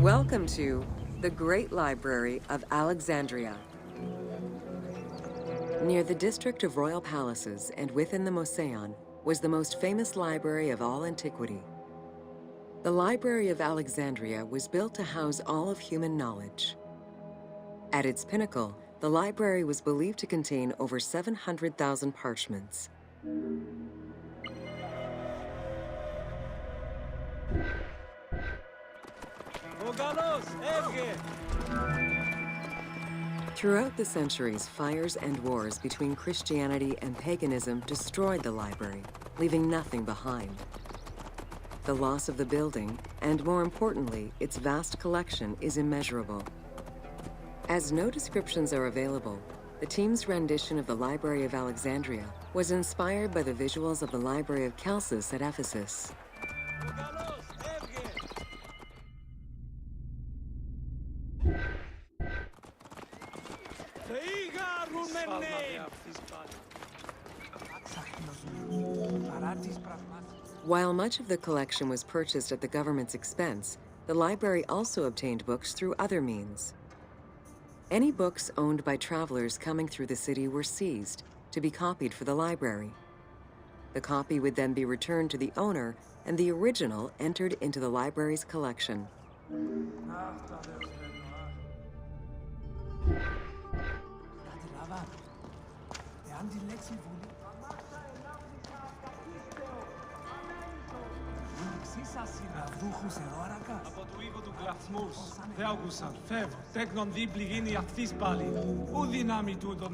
Welcome to the Great Library of Alexandria. Near the district of royal palaces and within the Moseon was the most famous library of all antiquity. The Library of Alexandria was built to house all of human knowledge. At its pinnacle, the library was believed to contain over 700,000 parchments. Throughout the centuries, fires and wars between Christianity and paganism destroyed the library, leaving nothing behind. The loss of the building, and more importantly, its vast collection, is immeasurable. As no descriptions are available, the team's rendition of the Library of Alexandria was inspired by the visuals of the Library of Chalcis at Ephesus. While much of the collection was purchased at the government's expense, the library also obtained books through other means. Any books owned by travelers coming through the city were seized to be copied for the library. The copy would then be returned to the owner, and the original entered into the library's collection.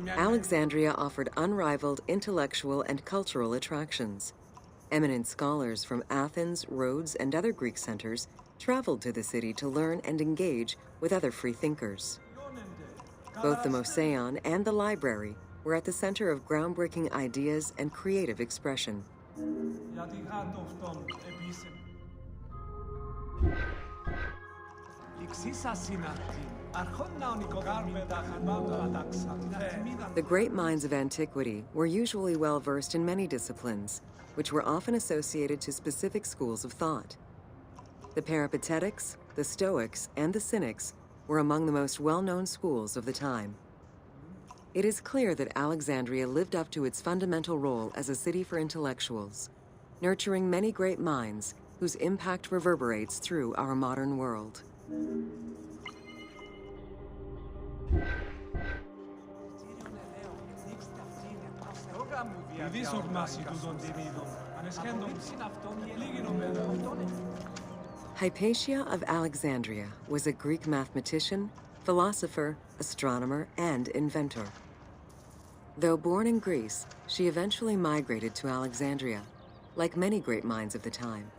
Alexandria offered unrivaled intellectual and cultural attractions. Eminent scholars from Athens, Rhodes, and other Greek centers traveled to the city to learn and engage with other free thinkers. Both the Moseon and the library were at the center of groundbreaking ideas and creative expression. The great minds of antiquity were usually well-versed in many disciplines, which were often associated to specific schools of thought. The Peripatetics, the Stoics, and the Cynics were among the most well-known schools of the time. It is clear that Alexandria lived up to its fundamental role as a city for intellectuals, nurturing many great minds whose impact reverberates through our modern world. Hypatia of Alexandria was a Greek mathematician, philosopher, astronomer, and inventor. Though born in Greece, she eventually migrated to Alexandria, like many great minds of the time.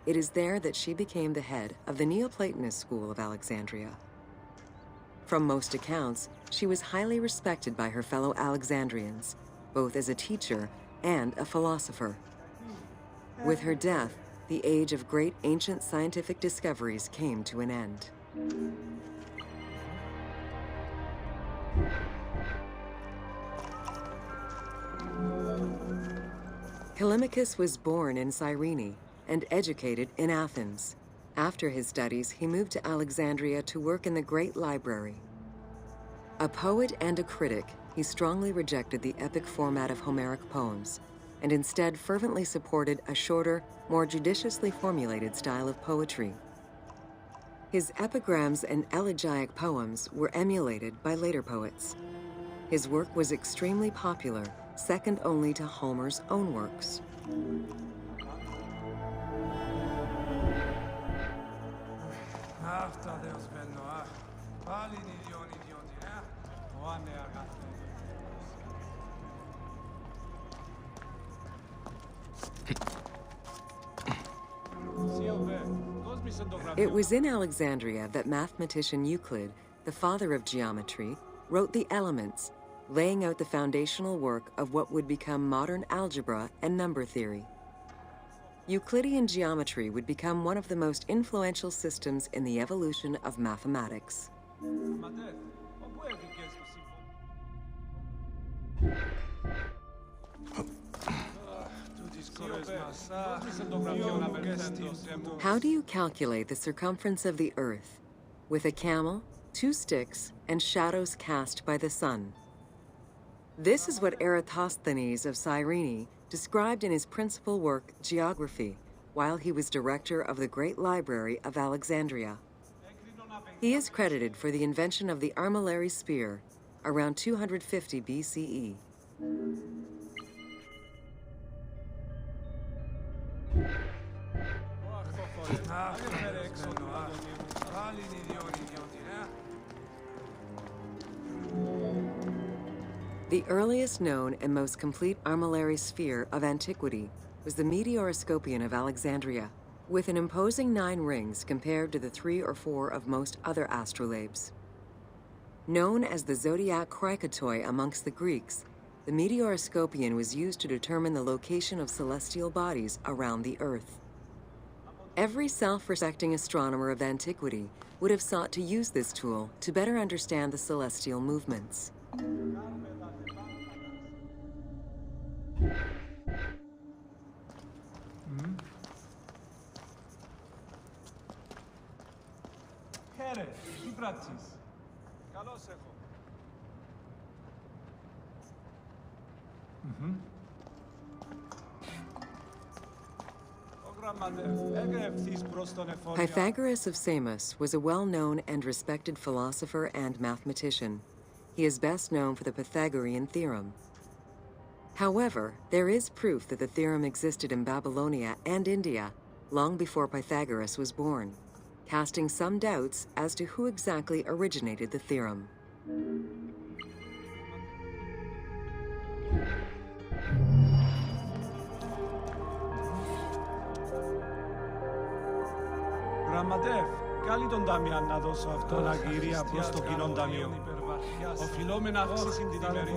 It is there that she became the head of the Neoplatonist school of Alexandria. From most accounts, she was highly respected by her fellow Alexandrians, both as a teacher and a philosopher. With her death, the age of great ancient scientific discoveries came to an end. Callimachus was born in Cyrene and educated in Athens. After his studies, he moved to Alexandria to work in the Great Library. A poet and a critic, he strongly rejected the epic format of Homeric poems and instead fervently supported a shorter, more judiciously formulated style of poetry. His epigrams and elegiac poems were emulated by later poets. His work was extremely popular, second only to Homer's own works. It was in Alexandria that mathematician Euclid, the father of geometry, wrote the Elements, laying out the foundational work of what would become modern algebra and number theory. Euclidean geometry would become one of the most influential systems in the evolution of mathematics. How do you calculate the circumference of the Earth with a camel, 2 sticks, and shadows cast by the sun. This is what Eratosthenes of Cyrene described in his principal work, Geography, while he was director of the Great Library of Alexandria. He is credited for the invention of the armillary spear around 250 BCE. The earliest known and most complete armillary sphere of antiquity was the Meteoroscopion of Alexandria, with an imposing 9 rings compared to the 3 or 4 of most other astrolabes. Known as the zodiac krikatoi amongst the Greeks, the Meteoroscopion was used to determine the location of celestial bodies around the Earth. Every self-respecting astronomer of antiquity would have sought to use this tool to better understand the celestial movements. Χαίρε, τι πράττεις? Καλώς έχω. Pythagoras of Samos was a well-known and respected philosopher and mathematician. He is best known for the Pythagorean theorem. However, there is proof that the theorem existed in Babylonia and India long before Pythagoras was born, casting some doubts as to who exactly originated the theorem. Γραμματεύ, καλεί τον Ταμιάν να δώσω αυτό. Αναγγειρία προς το κοινόν ταμείο. Οφειλόμενα αυξήσει την ημερή.